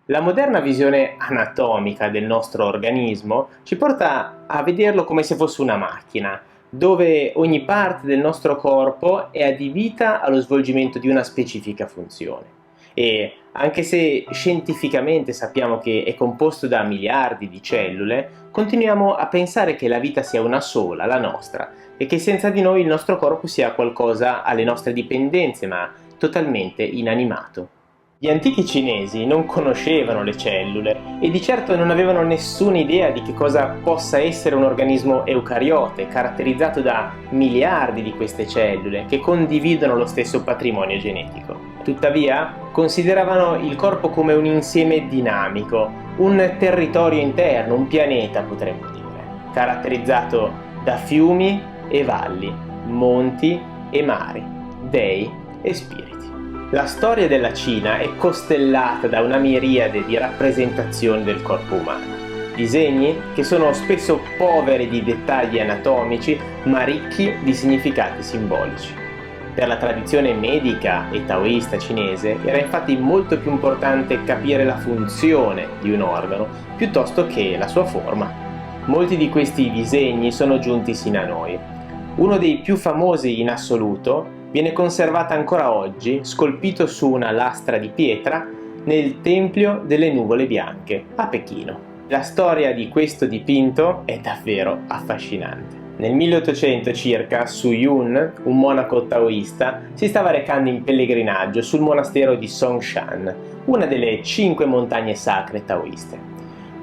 La moderna visione anatomica del nostro organismo ci porta a vederlo come se fosse una macchina, dove ogni parte del nostro corpo è adibita allo svolgimento di una specifica funzione. E anche se scientificamente sappiamo che è composto da miliardi di cellule, continuiamo a pensare che la vita sia una sola, la nostra, e che senza di noi il nostro corpo sia qualcosa alle nostre dipendenze, ma totalmente inanimato. Gli antichi cinesi non conoscevano le cellule e di certo non avevano nessuna idea di che cosa possa essere un organismo eucariote, caratterizzato da miliardi di queste cellule che condividono lo stesso patrimonio genetico. Tuttavia, consideravano il corpo come un insieme dinamico, un territorio interno, un pianeta potremmo dire, caratterizzato da fiumi e valli, monti e mari, dei e spiriti. La storia della Cina è costellata da una miriade di rappresentazioni del corpo umano. Disegni che sono spesso poveri di dettagli anatomici, ma ricchi di significati simbolici. Per la tradizione medica e taoista cinese era infatti molto più importante capire la funzione di un organo piuttosto che la sua forma. Molti di questi disegni sono giunti sino a noi. Uno dei più famosi in assoluto viene conservato ancora oggi, scolpito su una lastra di pietra, nel Tempio delle Nuvole Bianche, a Pechino. La storia di questo dipinto è davvero affascinante. Nel 1800 circa, Su Yun, un monaco taoista, si stava recando in pellegrinaggio sul monastero di Songshan, una delle 5 montagne sacre taoiste.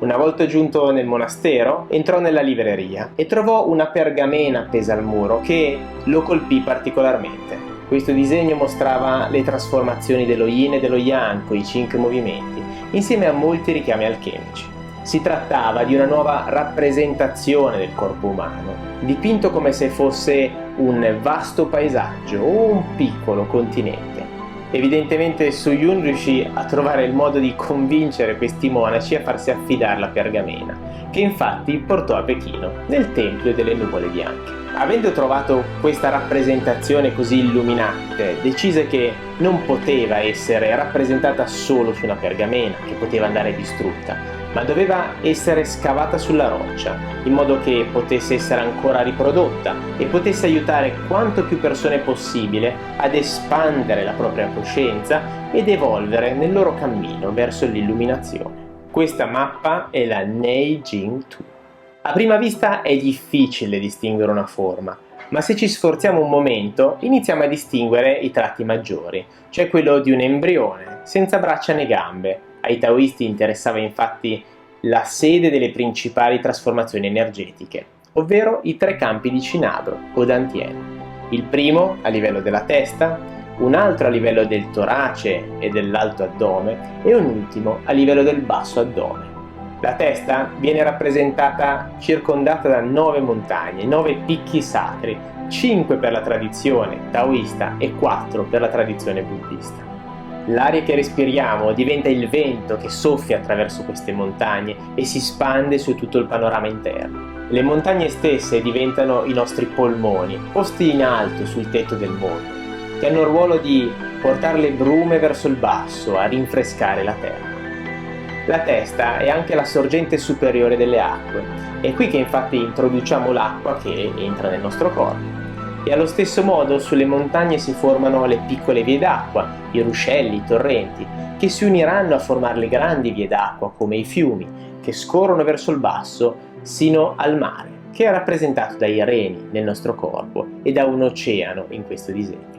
Una volta giunto nel monastero, entrò nella libreria e trovò una pergamena appesa al muro che lo colpì particolarmente. Questo disegno mostrava le trasformazioni dello yin e dello yang con i 5 movimenti, insieme a molti richiami alchemici. Si trattava di una nuova rappresentazione del corpo umano, dipinto come se fosse un vasto paesaggio o un piccolo continente. Evidentemente Su Yun riuscì a trovare il modo di convincere questi monaci a farsi affidare la pergamena, che infatti portò a Pechino, nel Tempio delle Nuvole Bianche. Avendo trovato questa rappresentazione così illuminante, decise che non poteva essere rappresentata solo su una pergamena, che poteva andare distrutta, ma doveva essere scavata sulla roccia, in modo che potesse essere ancora riprodotta e potesse aiutare quanto più persone possibile ad espandere la propria coscienza ed evolvere nel loro cammino verso l'illuminazione. Questa mappa è la Neijing Tu. A prima vista è difficile distinguere una forma, ma se ci sforziamo un momento iniziamo a distinguere i tratti maggiori, cioè quello di un embrione, senza braccia né gambe. Ai taoisti interessava infatti la sede delle principali trasformazioni energetiche, ovvero i 3 campi di Cinabro o Dantien. Il primo a livello della testa, un altro a livello del torace e dell'alto addome e un ultimo a livello del basso addome. La testa viene rappresentata circondata da 9 montagne, 9 picchi sacri, 5 per la tradizione taoista e 4 per la tradizione buddista. L'aria che respiriamo diventa il vento che soffia attraverso queste montagne e si spande su tutto il panorama interno. Le montagne stesse diventano i nostri polmoni, posti in alto sul tetto del mondo, che hanno il ruolo di portare le brume verso il basso, a rinfrescare la terra. La testa è anche la sorgente superiore delle acque, è qui che infatti introduciamo l'acqua che entra nel nostro corpo. E allo stesso modo sulle montagne si formano le piccole vie d'acqua, i ruscelli, i torrenti, che si uniranno a formare le grandi vie d'acqua come i fiumi, che scorrono verso il basso sino al mare, che è rappresentato dai reni nel nostro corpo e da un oceano in questo disegno.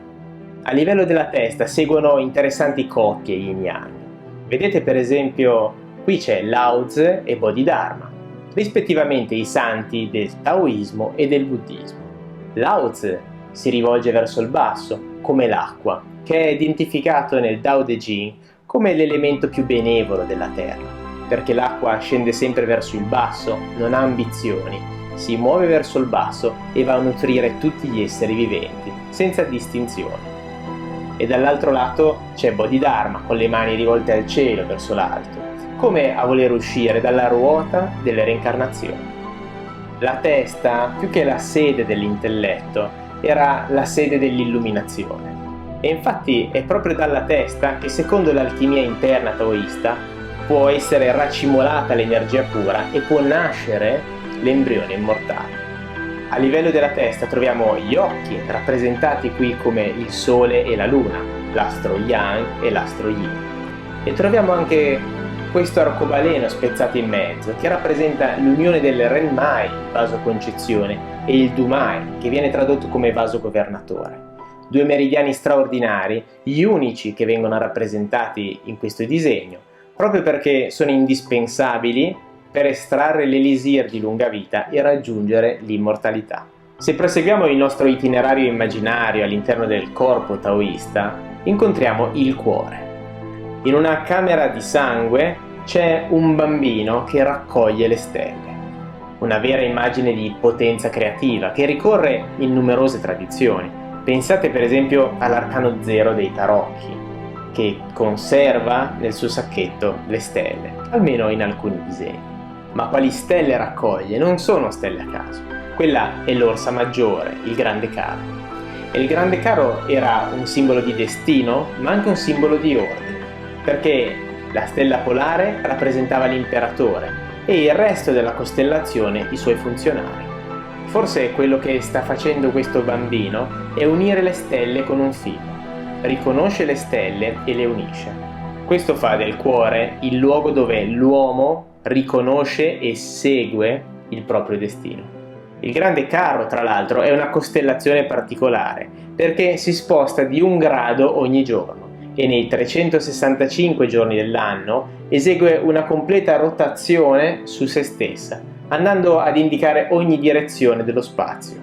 A livello della testa seguono interessanti coppie yin-yang. Vedete per esempio qui c'è Lao Tse e Bodhidharma, rispettivamente i santi del taoismo e del buddismo. Lao Tse si rivolge verso il basso, come l'acqua, che è identificato nel Tao Te Ching come l'elemento più benevolo della terra, perché l'acqua scende sempre verso il basso, non ha ambizioni, si muove verso il basso e va a nutrire tutti gli esseri viventi, senza distinzione. E dall'altro lato c'è Bodhidharma con le mani rivolte al cielo verso l'alto, come a voler uscire dalla ruota delle reincarnazioni. La testa, più che la sede dell'intelletto, era la sede dell'illuminazione. E infatti è proprio dalla testa che, secondo l'alchimia interna taoista, può essere racimolata l'energia pura e può nascere l'embrione immortale. A livello della testa troviamo gli occhi, rappresentati qui come il Sole e la Luna, l'astro Yang e l'astro Yin. E troviamo anche questo arcobaleno spezzato in mezzo, che rappresenta l'unione del Renmai, vaso concezione, e il Dumai, che viene tradotto come vaso governatore. Due meridiani straordinari, gli unici che vengono rappresentati in questo disegno, proprio perché sono indispensabili per estrarre l'elisir di lunga vita e raggiungere l'immortalità. Se proseguiamo il nostro itinerario immaginario all'interno del corpo taoista, incontriamo il cuore. In una camera di sangue c'è un bambino che raccoglie le stelle, una vera immagine di potenza creativa che ricorre in numerose tradizioni. Pensate per esempio all'arcano zero dei tarocchi, che conserva nel suo sacchetto le stelle, almeno in alcuni disegni. Ma quali stelle raccoglie? Non sono stelle a caso. Quella è l'Orsa Maggiore, il Grande Caro. E il Grande Caro era un simbolo di destino, ma anche un simbolo di ordine, perché la stella polare rappresentava l'imperatore e il resto della costellazione i suoi funzionari. Forse quello che sta facendo questo bambino è unire le stelle con un filo. Riconosce le stelle e le unisce. Questo fa del cuore il luogo dove l'uomo riconosce e segue il proprio destino. Il Grande Carro, tra l'altro, è una costellazione particolare perché si sposta di 1 grado ogni giorno e nei 365 giorni dell'anno esegue una completa rotazione su se stessa, andando ad indicare ogni direzione dello spazio.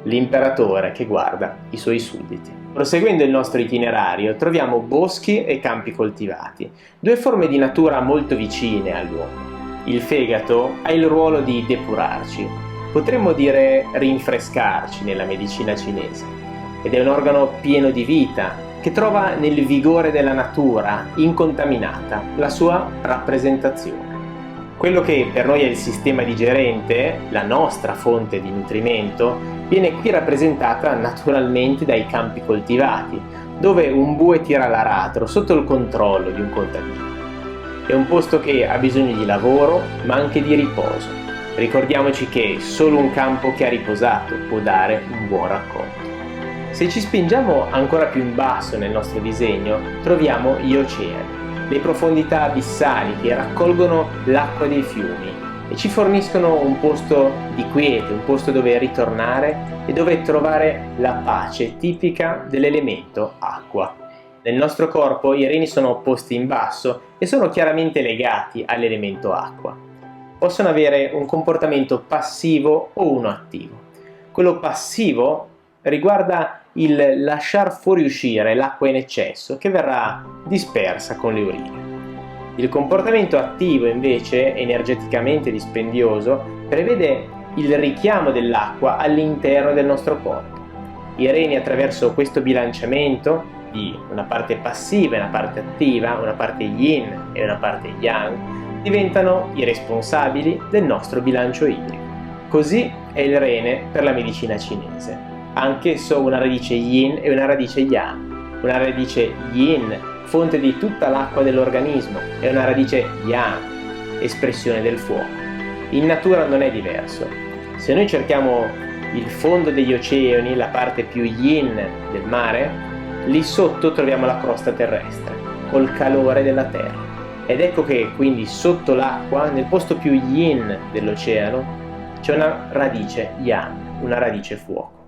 L'imperatore che guarda i suoi sudditi. Proseguendo il nostro itinerario troviamo boschi e campi coltivati, due forme di natura molto vicine all'uomo. Il fegato ha il ruolo di depurarci, potremmo dire rinfrescarci nella medicina cinese, ed è un organo pieno di vita che trova nel vigore della natura incontaminata la sua rappresentazione. Quello che per noi è il sistema digerente, la nostra fonte di nutrimento, viene qui rappresentata naturalmente dai campi coltivati, dove un bue tira l'aratro sotto il controllo di un contadino. È un posto che ha bisogno di lavoro, ma anche di riposo. Ricordiamoci che solo un campo che ha riposato può dare un buon raccolto. Se ci spingiamo ancora più in basso nel nostro disegno, troviamo gli oceani, le profondità abissali che raccolgono l'acqua dei fiumi e ci forniscono un posto di quiete, un posto dove ritornare e dove trovare la pace tipica dell'elemento acqua. Nel nostro corpo i reni sono posti in basso e sono chiaramente legati all'elemento acqua. Possono avere un comportamento passivo o uno attivo. Quello passivo riguarda il lasciar fuoriuscire l'acqua in eccesso che verrà dispersa con le urine. Il comportamento attivo invece, energeticamente dispendioso, prevede il richiamo dell'acqua all'interno del nostro corpo. I reni, attraverso questo bilanciamento di una parte passiva e una parte attiva, una parte yin e una parte yang, diventano i responsabili del nostro bilancio idrico. Così è il rene per la medicina cinese. Anch'esso una radice yin e una radice yang. Una radice yin, fonte di tutta l'acqua dell'organismo, e una radice yang, espressione del fuoco. In natura non è diverso. Se noi cerchiamo il fondo degli oceani, la parte più yin del mare, lì sotto troviamo la crosta terrestre, col calore della terra. Ed ecco che quindi sotto l'acqua, nel posto più yin dell'oceano, c'è una radice yang, una radice fuoco.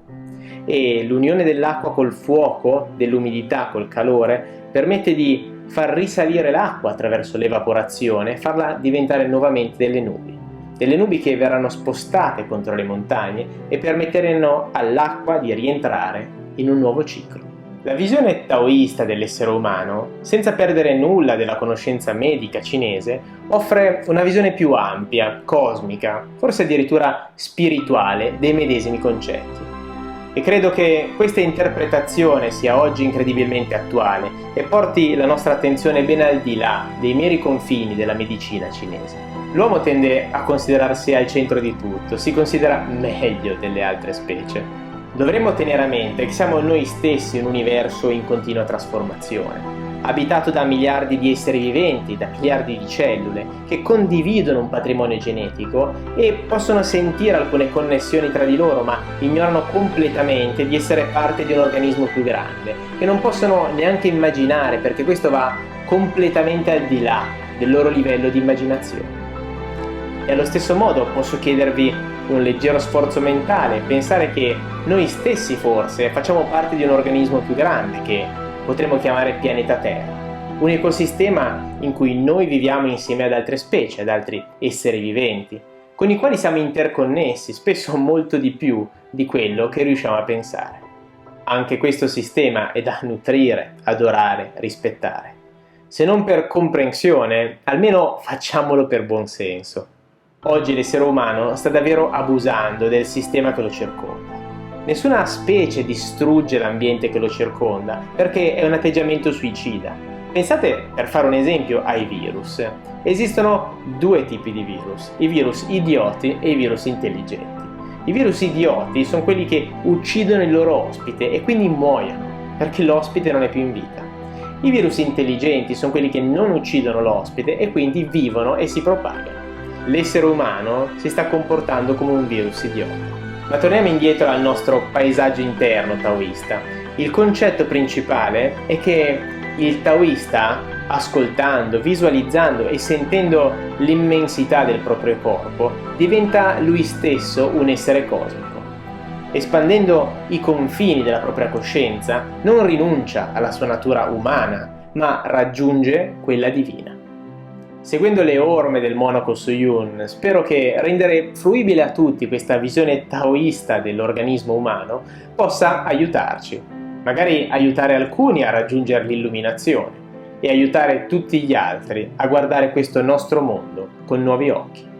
E l'unione dell'acqua col fuoco, dell'umidità col calore, permette di far risalire l'acqua attraverso l'evaporazione e farla diventare nuovamente delle nubi che verranno spostate contro le montagne e permetteranno all'acqua di rientrare in un nuovo ciclo. La visione taoista dell'essere umano, senza perdere nulla della conoscenza medica cinese, offre una visione più ampia, cosmica, forse addirittura spirituale dei medesimi concetti. E credo che questa interpretazione sia oggi incredibilmente attuale e porti la nostra attenzione ben al di là dei meri confini della medicina cinese. L'uomo tende a considerarsi al centro di tutto, si considera meglio delle altre specie. Dovremmo tenere a mente che siamo noi stessi un universo in continua trasformazione. abitato da miliardi di esseri viventi, da miliardi di cellule, che condividono un patrimonio genetico e possono sentire alcune connessioni tra di loro, ma ignorano completamente di essere parte di un organismo più grande, che non possono neanche immaginare, perché questo va completamente al di là del loro livello di immaginazione. E allo stesso modo posso chiedervi un leggero sforzo mentale, pensare che noi stessi forse facciamo parte di un organismo più grande che potremmo chiamare pianeta Terra, un ecosistema in cui noi viviamo insieme ad altre specie, ad altri esseri viventi, con i quali siamo interconnessi, spesso molto di più di quello che riusciamo a pensare. Anche questo sistema è da nutrire, adorare, rispettare. Se non per comprensione, almeno facciamolo per buon senso. Oggi l'essere umano sta davvero abusando del sistema che lo circonda. Nessuna specie distrugge l'ambiente che lo circonda, perché è un atteggiamento suicida. Pensate, per fare un esempio, ai virus. Esistono due tipi di virus, i virus idioti e i virus intelligenti. I virus idioti sono quelli che uccidono il loro ospite e quindi muoiono, perché l'ospite non è più in vita. I virus intelligenti sono quelli che non uccidono l'ospite e quindi vivono e si propagano. L'essere umano si sta comportando come un virus idiota. Ma torniamo indietro al nostro paesaggio interno taoista. Il concetto principale è che il taoista, ascoltando, visualizzando e sentendo l'immensità del proprio corpo, diventa lui stesso un essere cosmico. Espandendo i confini della propria coscienza, non rinuncia alla sua natura umana, ma raggiunge quella divina. Seguendo le orme del monaco Suyun, spero che rendere fruibile a tutti questa visione taoista dell'organismo umano possa aiutarci, magari aiutare alcuni a raggiungere l'illuminazione e aiutare tutti gli altri a guardare questo nostro mondo con nuovi occhi.